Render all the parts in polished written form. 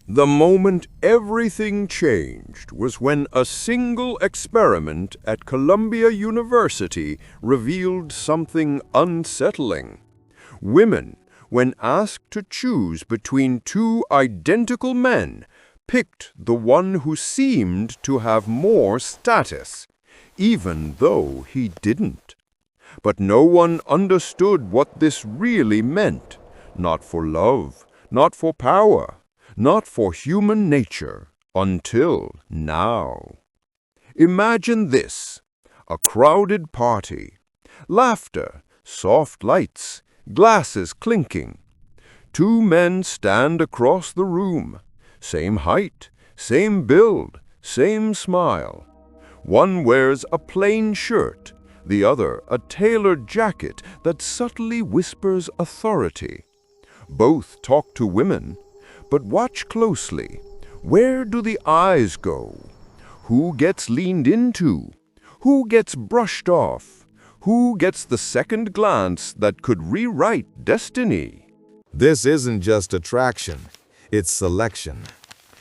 The moment everything changed was when a single experiment at Columbia University revealed something unsettling. Women, when asked to choose between two identical men, picked the one who seemed to have more status, even though he didn't. But no one understood what this really meant, not for love, not for power, not for human nature, until now. Imagine this: a crowded party, laughter, soft lights, glasses clinking. Two men stand across the room, same height, same build, same smile. One wears a plain shirt, the other a tailored jacket that subtly whispers authority. Both talk to women, but watch closely. Where do the eyes go? Who gets leaned into? Who gets brushed off? Who gets the second glance that could rewrite destiny? This isn't just attraction, it's selection.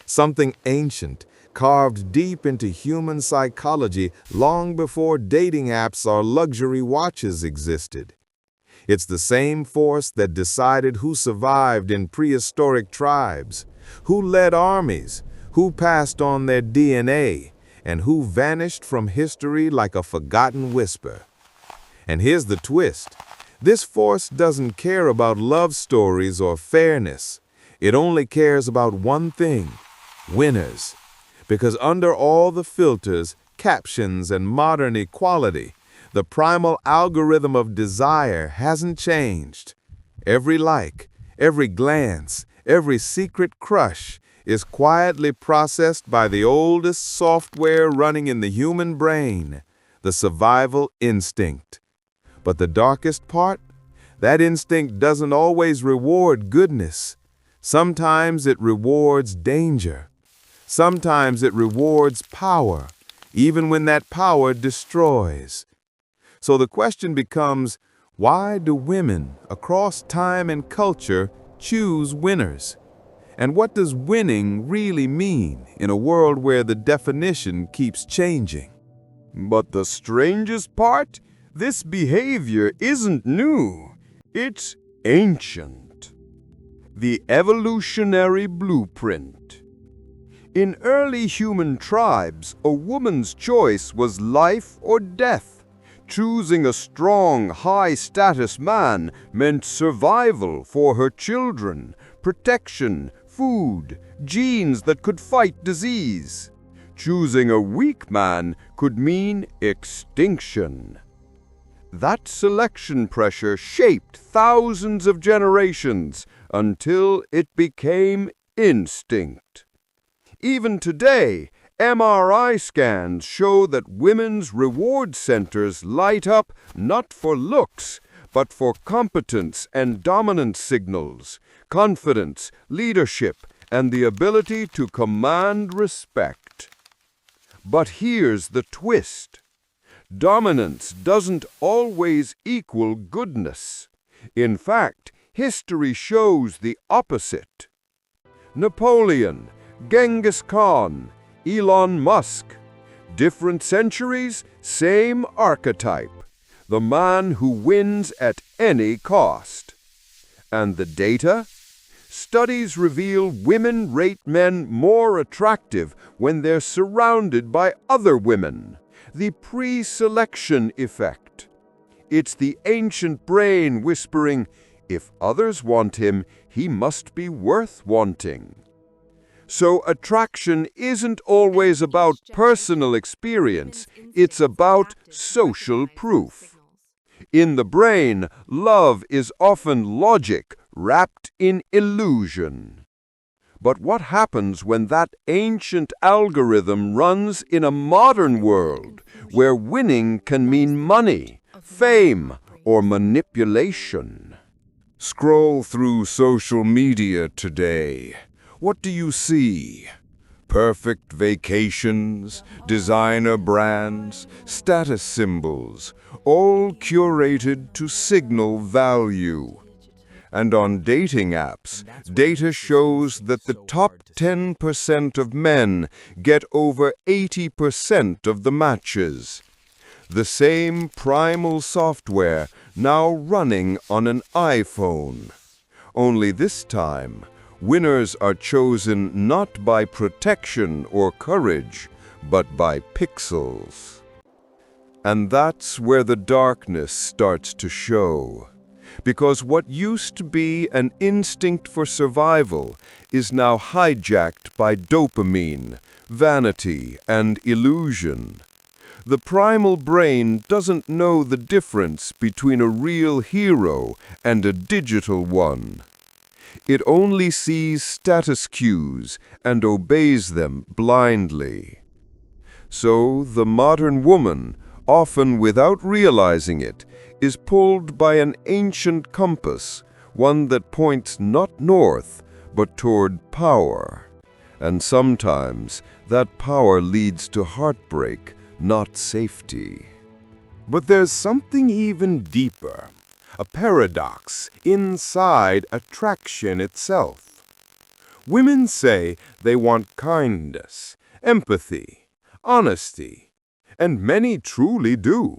Something ancient, carved deep into human psychology long before dating apps or luxury watches existed. It's the same force that decided who survived in prehistoric tribes, who led armies, who passed on their DNA, and who vanished from history like a forgotten whisper. And here's the twist. This force doesn't care about love stories or fairness. It only cares about one thing: winners. Because under all the filters, captions, and modern equality, the primal algorithm of desire hasn't changed. Every like, every glance, every secret crush is quietly processed by the oldest software running in the human brain, the survival instinct. But the darkest part? That instinct doesn't always reward goodness. Sometimes it rewards danger. Sometimes it rewards power, even when that power destroys. So the question becomes, why do women across time and culture choose winners? And what does winning really mean in a world where the definition keeps changing? But the strangest part? This behavior isn't new. It's ancient. The evolutionary blueprint. In early human tribes, a woman's choice was life or death. Choosing a strong, high-status man meant survival for her children, protection, food, genes that could fight disease. Choosing a weak man could mean extinction. That selection pressure shaped thousands of generations until it became instinct. Even today, MRI scans show that women's reward centers light up not for looks, but for competence and dominance signals, confidence, leadership, and the ability to command respect. But here's the twist. Dominance doesn't always equal goodness. In fact, history shows the opposite. Napoleon, Genghis Khan, Elon Musk. Different centuries, same archetype. The man who wins at any cost. And the data? Studies reveal women rate men more attractive when they're surrounded by other women. The pre-selection effect. It's the ancient brain whispering, if others want him, he must be worth wanting. So attraction isn't always about personal experience, it's about social proof. In the brain, love is often logic wrapped in illusion. But what happens when that ancient algorithm runs in a modern world where winning can mean money, fame, or manipulation? Scroll through social media today. What do you see? Perfect vacations, designer brands, status symbols, all curated to signal value. And on dating apps, data shows that the top 10% of men get over 80% of the matches. The same primal software now running on an iPhone. Only this time, winners are chosen not by protection or courage, but by pixels. And that's where the darkness starts to show. Because what used to be an instinct for survival is now hijacked by dopamine, vanity, and illusion. The primal brain doesn't know the difference between a real hero and a digital one. It only sees status cues and obeys them blindly. So the modern woman, often without realizing it, is pulled by an ancient compass, one that points not north, but toward power. And sometimes that power leads to heartbreak, not safety. But there's something even deeper, a paradox inside attraction itself. Women say they want kindness, empathy, honesty, and many truly do.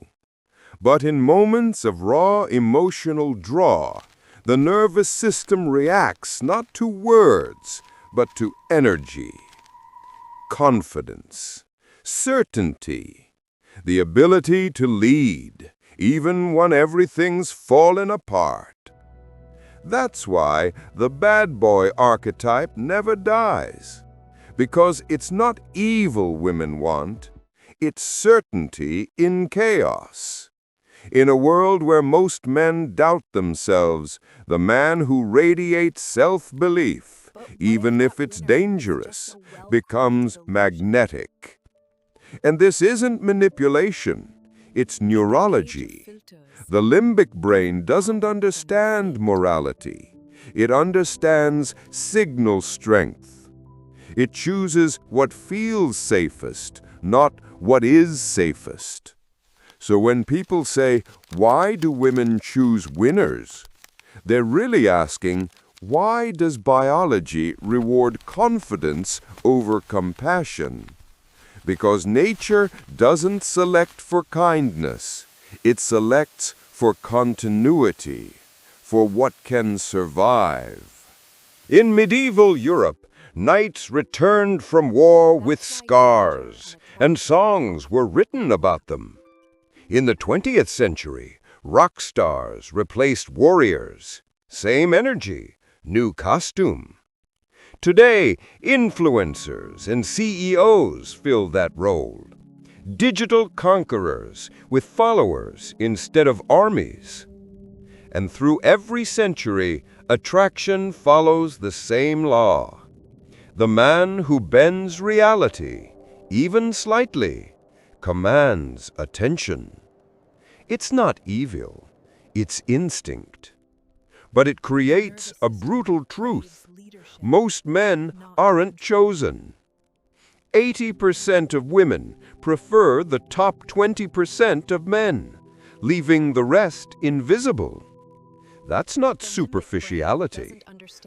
But in moments of raw emotional draw, the nervous system reacts not to words, but to energy, confidence, certainty, the ability to lead, even when everything's fallen apart. That's why the bad boy archetype never dies, because it's not evil women want, it's certainty in chaos. In a world where most men doubt themselves, the man who radiates self-belief, even if it's dangerous, becomes magnetic. And this isn't manipulation, it's neurology. The limbic brain doesn't understand morality. It understands signal strength. It chooses what feels safest, not what is safest. So when people say, why do women choose winners? They're really asking, why does biology reward confidence over compassion? Because nature doesn't select for kindness. It selects for continuity, for what can survive. In medieval Europe, knights returned from war with scars, and songs were written about them. In the 20th century, rock stars replaced warriors. Same energy, new costume. Today, influencers and CEOs fill that role. Digital conquerors with followers instead of armies. And through every century, attraction follows the same law. The man who bends reality, even slightly, commands attention. It's not evil, it's instinct. But it creates a brutal truth. Most men aren't chosen. 80% of women prefer the top 20% of men, leaving the rest invisible. That's not superficiality.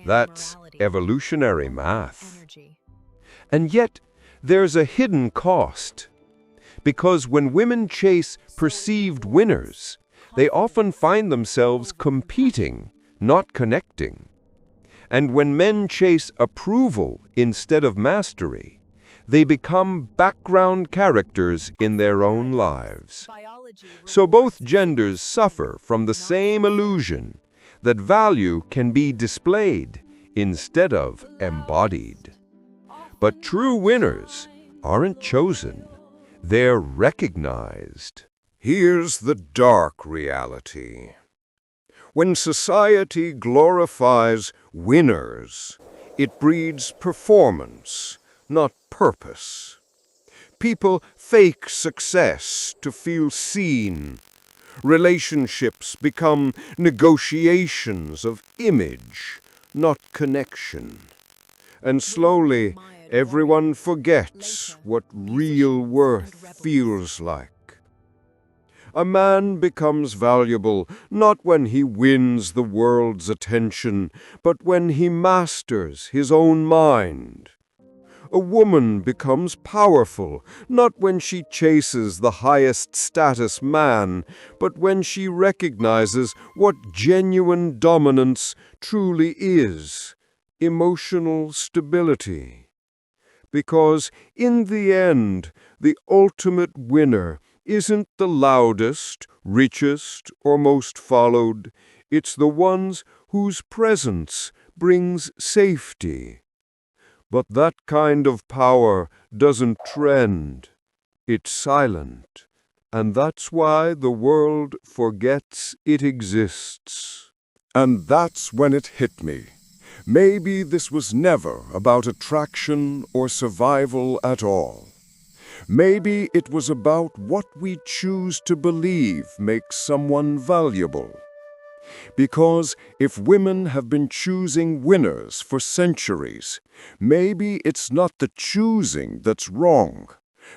That's evolutionary math. And yet, there's a hidden cost. Because when women chase perceived winners, they often find themselves competing, not connecting. And when men chase approval instead of mastery, they become background characters in their own lives. So both genders suffer from the same illusion that value can be displayed instead of embodied. But true winners aren't chosen, they're recognized. Here's the dark reality. When society glorifies winners, it breeds performance, not purpose. People fake success to feel seen. Relationships become negotiations of image, not connection. And slowly, everyone forgets what real worth feels like. A man becomes valuable not when he wins the world's attention, but when he masters his own mind. A woman becomes powerful not when she chases the highest status man, but when she recognizes what genuine dominance truly is: emotional stability. Because in the end, the ultimate winner isn't the loudest, richest, or most followed. It's the ones whose presence brings safety. But that kind of power doesn't trend. It's silent. And that's why the world forgets it exists. And that's when it hit me. Maybe this was never about attraction or survival at all. Maybe it was about what we choose to believe makes someone valuable. Because if women have been choosing winners for centuries, maybe it's not the choosing that's wrong.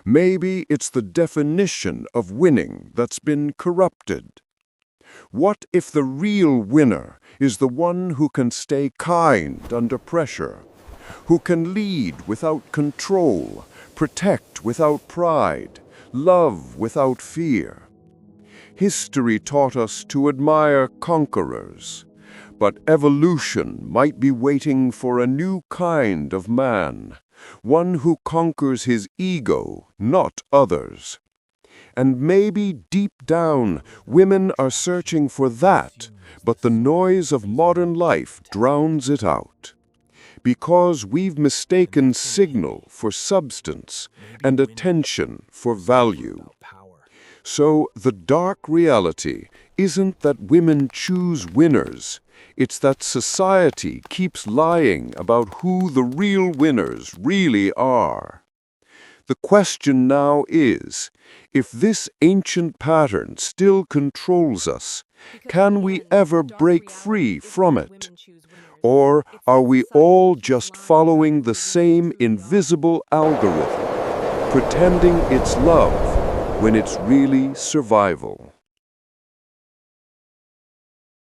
Maybe it's the definition of winning that's been corrupted. What if the real winner is the one who can stay kind under pressure, who can lead without control, protect without pride, love without fear? History taught us to admire conquerors, but evolution might be waiting for a new kind of man, one who conquers his ego, not others. And maybe deep down, women are searching for that, but the noise of modern life drowns it out. Because we've mistaken signal for substance and attention for value. So the dark reality isn't that women choose winners. It's that society keeps lying about who the real winners really are. The question now is, if this ancient pattern still controls us, can we ever break free from it? Or are we all just following the same invisible algorithm, pretending it's love when it's really survival?